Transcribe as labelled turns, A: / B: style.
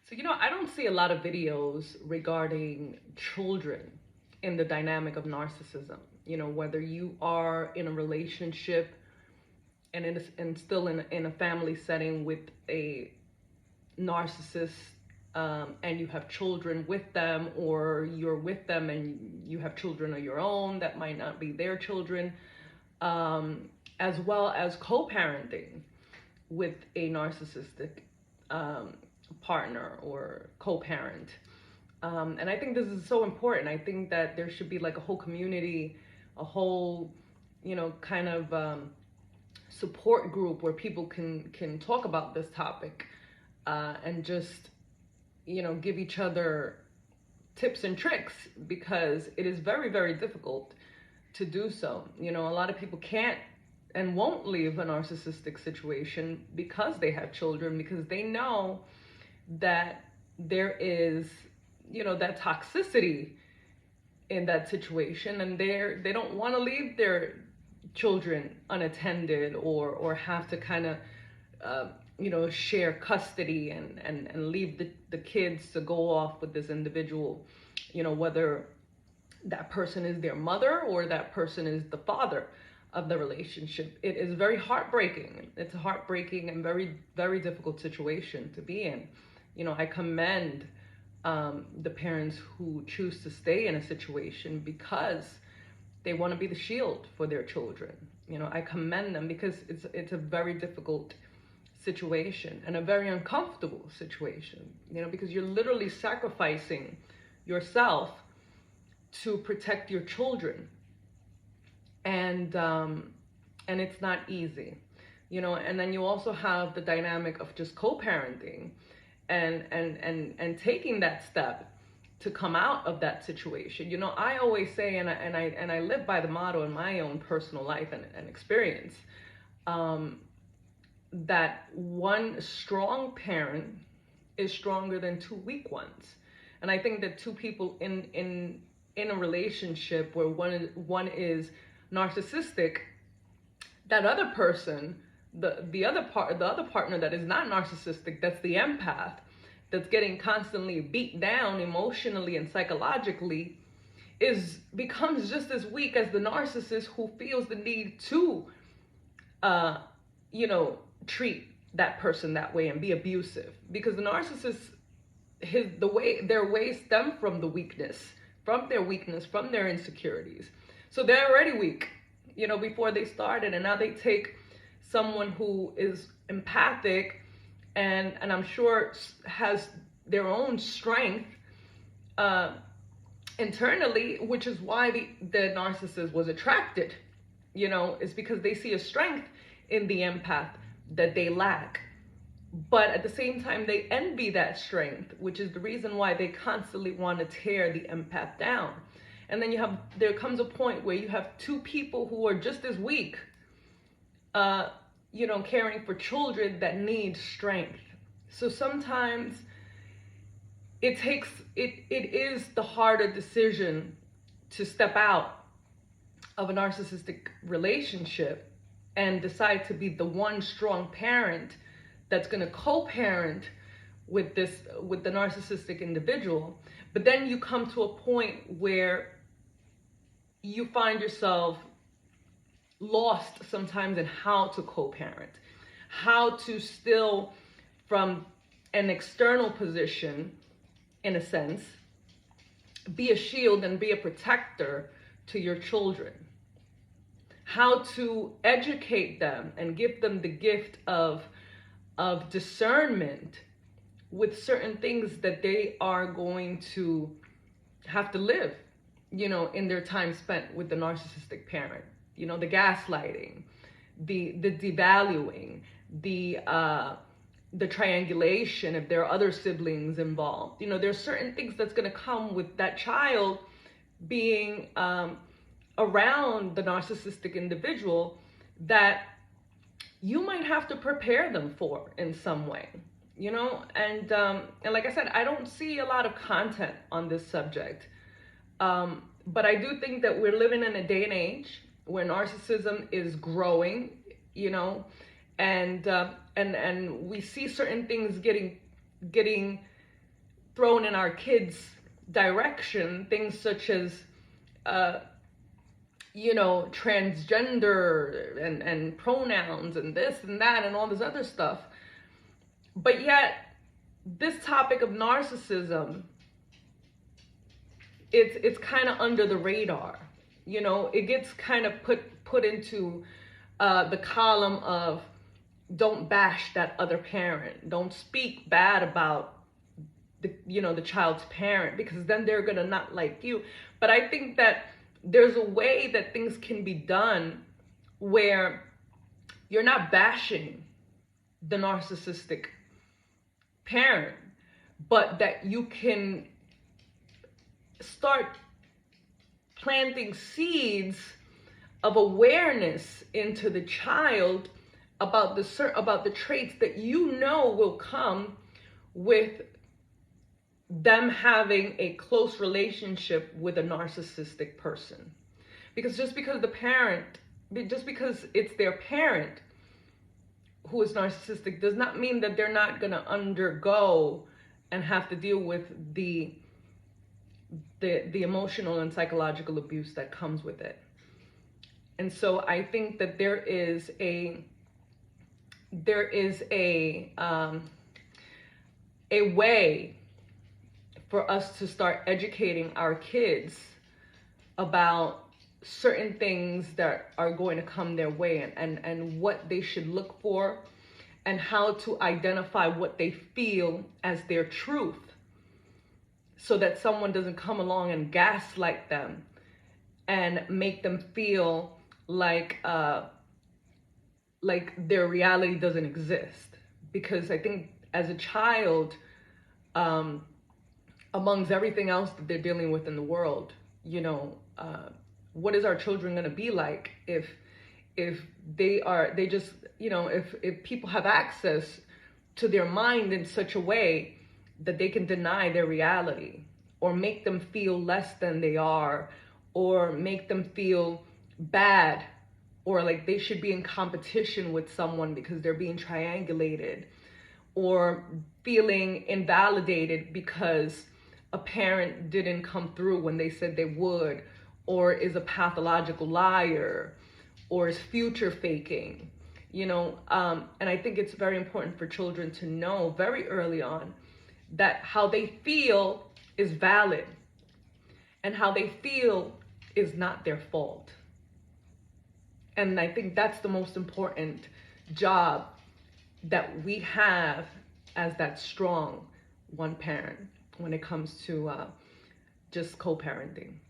A: So, I don't see a lot of videos regarding children in the dynamic of narcissism. Whether you are in a relationship and still in a family setting with a narcissist, and you have children with them, or you're with them and you have children of your own that might not be their children, as well as co-parenting with a narcissistic partner or co-parent. And I think this is so important. I think that there should be like a whole community, a whole, kind of support group where people can talk about this topic, and just, give each other tips and tricks, because it is very, very difficult to do so. A lot of people can't and won't leave a narcissistic situation because they have children, because they know that there is, that toxicity in that situation, and they don't want to leave their children unattended, or have to kind of share custody and leave the kids to go off with this individual, whether that person is their mother or that person is the father of the relationship. It is very heartbreaking. It's a heartbreaking and very, very difficult situation to be in. I commend the parents who choose to stay in a situation because they want to be the shield for their children. I commend them, because it's a very difficult situation and a very uncomfortable situation, because you're literally sacrificing yourself to protect your children. And it's not easy, and then you also have the dynamic of just co-parenting and taking that step to come out of that situation. I always say, and I live by the motto in my own personal life and experience, that one strong parent is stronger than two weak ones. And I think that two people in a relationship where one is narcissistic, that other person, the other partner that is not narcissistic, that's the empath, that's getting constantly beat down emotionally and psychologically, becomes just as weak as the narcissist, who feels the need to treat that person that way and be abusive, because the narcissist, their ways stem from their weakness, from their insecurities. So they're already weak, before they started, and now they take someone who is empathic and I'm sure has their own strength internally, which is why the narcissist was attracted. Is because they see a strength in the empath that they lack. But at the same time, they envy that strength, which is the reason why they constantly want to tear the empath down. And then there comes a point where you have two people who are just as weak, caring for children that need strength. So sometimes it is the harder decision to step out of a narcissistic relationship and decide to be the one strong parent that's going to co-parent with the narcissistic individual. But then you come to a point where you find yourself lost sometimes in how to co-parent, how to still, from an external position, in a sense, be a shield and be a protector to your children, how to educate them and give them the gift of discernment with certain things that they are going to have to live, in their time spent with the narcissistic parent. The gaslighting, the devaluing, the triangulation, if there are other siblings involved. There's certain things that's going to come with that child being around the narcissistic individual that you might have to prepare them for in some way, and like I said, I don't see a lot of content on this subject, but I do think that we're living in a day and age where narcissism is growing, and we see certain things getting thrown in our kids' direction, things such as transgender and pronouns and this and that and all this other stuff. But yet this topic of narcissism, it's kind of under the radar. It gets kind of put into the column of don't bash that other parent, don't speak bad about the child's parent, because then they're gonna not like you. But I think that there's a way that things can be done where you're not bashing the narcissistic parent, but that you can start planting seeds of awareness into the child about the traits that will come with them having a close relationship with a narcissistic person. Because just because it's their parent who is narcissistic does not mean that they're not going to undergo and have to deal with the emotional and psychological abuse that comes with it. And so I think that there is a way for us to start educating our kids about certain things that are going to come their way, and what they should look for, and how to identify what they feel as their truth, so that someone doesn't come along and gaslight them and make them feel like their reality doesn't exist. Because I think as a child, amongst everything else that they're dealing with in the world, what is our children going to be like if people have access to their mind in such a way that they can deny their reality, or make them feel less than they are, or make them feel bad, or like they should be in competition with someone because they're being triangulated, or feeling invalidated because a parent didn't come through when they said they would, or is a pathological liar, or is future faking, and I think it's very important for children to know very early on that how they feel is valid, and how they feel is not their fault. And I think that's the most important job that we have as that strong one parent when it comes to just co-parenting.